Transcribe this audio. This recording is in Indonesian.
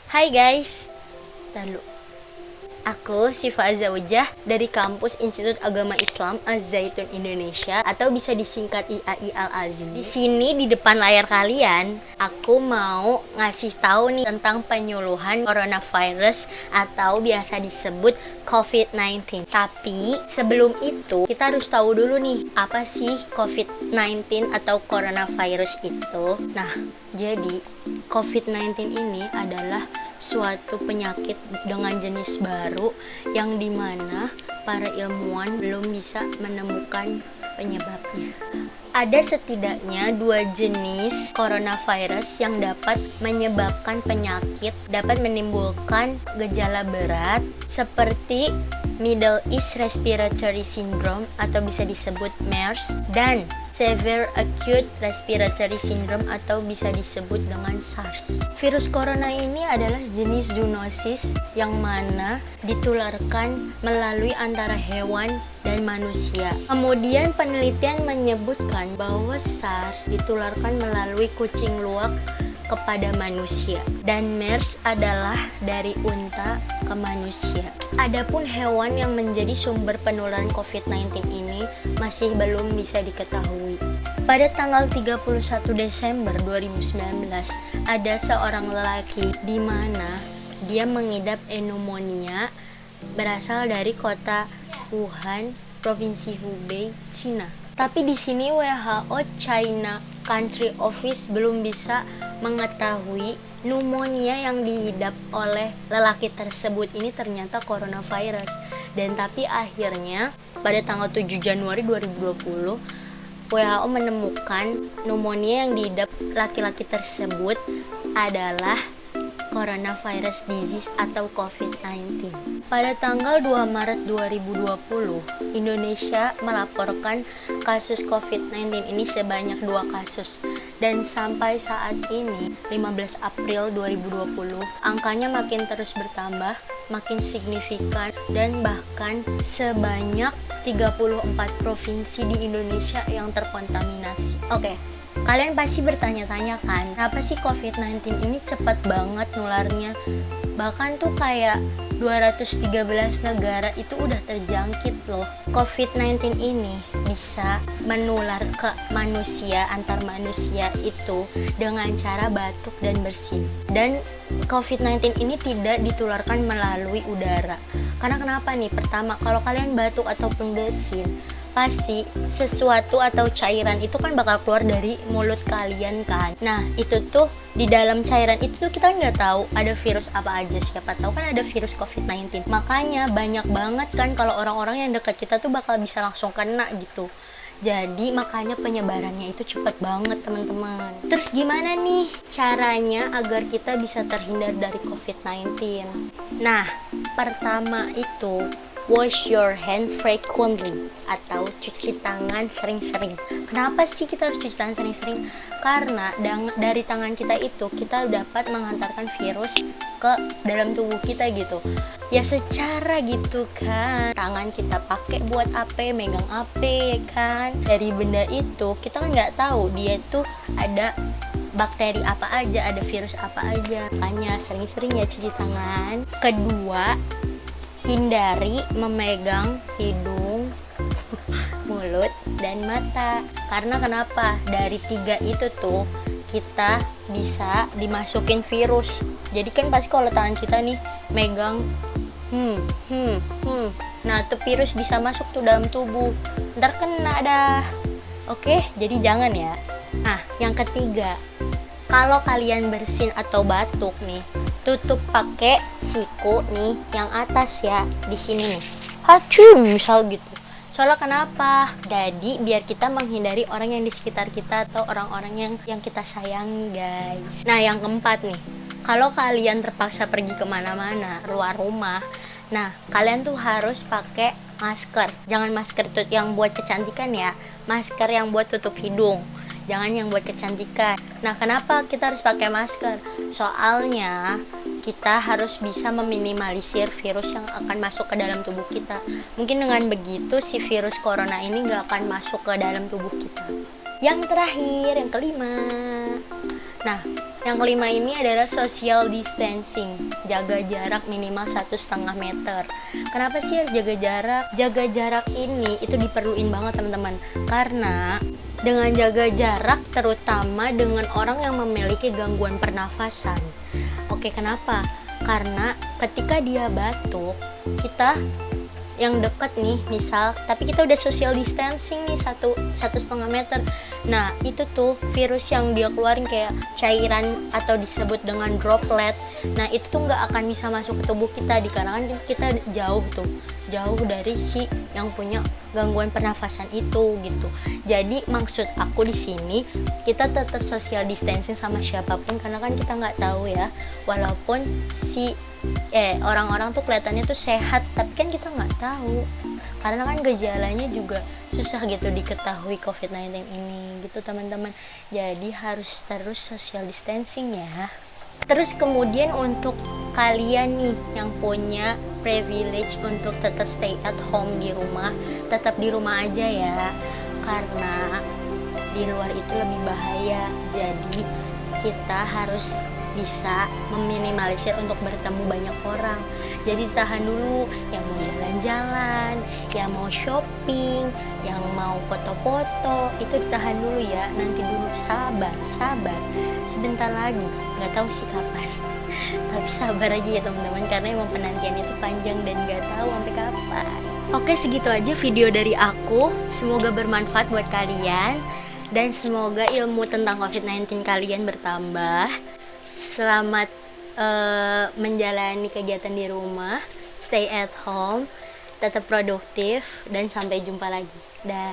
Hai guys, lalu aku Syifa Zaujah dari kampus Institut Agama Islam Az-Zaitun Indonesia atau bisa disingkat IAI Al-Azzi. Di sini di depan layar kalian, aku mau ngasih tahu nih tentang penyuluhan coronavirus atau biasa disebut COVID-19. Tapi sebelum itu, kita harus tahu dulu nih, apa sih COVID-19 atau coronavirus itu? Nah, jadi COVID-19 ini adalah suatu penyakit dengan jenis baru yang dimana para ilmuwan belum bisa menemukan penyebabnya. Ada setidaknya 2 jenis coronavirus yang dapat menyebabkan penyakit, dapat menimbulkan gejala berat seperti Middle East Respiratory Syndrome atau bisa disebut MERS dan Severe Acute Respiratory Syndrome atau bisa disebut dengan SARS. Virus corona ini adalah jenis zoonosis yang mana ditularkan melalui antara hewan dan manusia. Kemudian penelitian menyebutkan bahwa SARS ditularkan melalui kucing luwak kepada manusia dan MERS adalah dari unta ke manusia. Adapun hewan yang menjadi sumber penularan COVID-19 ini masih belum bisa diketahui. Pada tanggal 31 Desember 2019, ada seorang lelaki di mana dia mengidap pneumonia berasal dari kota Wuhan, Provinsi Hubei, Cina. Tapi di sini WHO China Country Office belum bisa mengetahui pneumonia yang diidap oleh lelaki tersebut ini ternyata coronavirus. Dan tapi akhirnya pada tanggal 7 Januari 2020 WHO menemukan pneumonia yang diidap laki-laki tersebut adalah coronavirus disease atau COVID-19. Pada tanggal 2 Maret 2020, Indonesia melaporkan kasus COVID-19 ini sebanyak 2 kasus. Dan sampai saat ini, 15 April 2020, angkanya makin terus bertambah, makin signifikan, dan bahkan sebanyak 34 provinsi di Indonesia yang terkontaminasi. Oke. Kalian pasti bertanya-tanya kan, kenapa sih COVID-19 ini cepat banget nularnya? Bahkan tuh kayak 213 negara itu udah terjangkit loh. COVID-19 ini bisa menular ke manusia, antar manusia itu dengan cara batuk dan bersin. Dan COVID-19 ini tidak ditularkan melalui udara. Karena kenapa nih? Pertama, kalau kalian batuk ataupun bersin, pasti sesuatu atau cairan itu kan bakal keluar dari mulut kalian kan. Nah itu tuh di dalam cairan itu tuh kita nggak tahu ada virus apa aja. Siapa tahu kan ada virus COVID-19. Makanya banyak banget kan kalau orang-orang yang dekat kita tuh bakal bisa langsung kena gitu. Jadi makanya penyebarannya itu cepat banget teman-teman. Terus gimana nih caranya agar kita bisa terhindar dari COVID-19? Nah pertama itu wash your hand frequently atau cuci tangan sering-sering. Kenapa sih kita harus cuci tangan sering-sering? Karena dari tangan kita itu kita dapat menghantarkan virus ke dalam tubuh kita gitu. Ya secara gitu kan. Tangan kita pakai buat apa, megang apa ya kan. Dari benda itu kita kan nggak tahu dia tuh ada bakteri apa aja, ada virus apa aja. Makanya sering-sering ya cuci tangan. Kedua, hindari memegang hidung, mulut, dan mata. Karena kenapa? Dari 3 itu tuh kita bisa dimasukin virus. Jadi kan pasti kalau tangan kita nih megang nah tuh virus bisa masuk tuh dalam tubuh. Ntar kena dah. Oke, jadi jangan ya. Nah, yang ketiga, kalau kalian bersin atau batuk nih, tutup pakai siku nih yang atas ya, di sini nih. Hacu misal gitu. Soalnya kenapa? Jadi biar kita menghindari orang yang di sekitar kita atau orang-orang yang kita sayangi guys. Nah yang keempat nih, kalau kalian terpaksa pergi kemana-mana, keluar rumah, nah kalian tuh harus pakai masker. Jangan masker tuh yang buat kecantikan ya, masker yang buat tutup hidung. Jangan yang buat kecantikan. Nah, kenapa kita harus pakai masker? Soalnya kita harus bisa meminimalisir virus yang akan masuk ke dalam tubuh kita. Mungkin dengan begitu si virus corona ini nggak akan masuk ke dalam tubuh kita. Yang terakhir, yang kelima. Nah, Yang kelima ini adalah social distancing, jaga jarak minimal 1,5 meter. Kenapa sih harus jaga jarak? Jaga jarak ini itu diperluin banget teman-teman, karena dengan jaga jarak terutama dengan orang yang memiliki gangguan pernafasan. Oke, kenapa? Karena ketika dia batuk, kita yang deket nih misal, tapi kita udah social distancing nih 1,5 meter. Nah itu tuh virus yang dia keluarin kayak cairan atau disebut dengan droplet. Nah itu tuh nggak akan bisa masuk ke tubuh kita dikarenakan kita jauh dari si yang punya gangguan pernafasan itu gitu. Jadi maksud aku di sini kita tetap social distancing sama siapapun karena kan kita nggak tahu ya, walaupun si orang-orang tuh kelihatannya tuh sehat tapi kan kita nggak tahu karena kan gejalanya juga susah gitu diketahui COVID-19 ini gitu teman-teman. Jadi harus terus social distancing ya. Terus kemudian untuk kalian nih yang punya privilege untuk tetap stay at home di rumah, tetap di rumah aja ya, karena di luar itu lebih bahaya. Jadi kita harus bisa meminimalisir untuk bertemu banyak orang. Jadi tahan dulu, yang mau jalan-jalan, yang mau shopping, yang mau foto-foto, itu ditahan dulu ya. Nanti dulu, sabar, sebentar lagi, nggak tahu sih kapan. Tapi sabar aja ya teman-teman, karena emang penantian itu panjang dan nggak tahu sampai kapan. Oke, segitu aja video dari aku. Semoga bermanfaat buat kalian dan semoga ilmu tentang COVID-19 kalian bertambah. Selamat menjalani kegiatan di rumah, stay at home, tetap produktif, dan sampai jumpa lagi. Dah.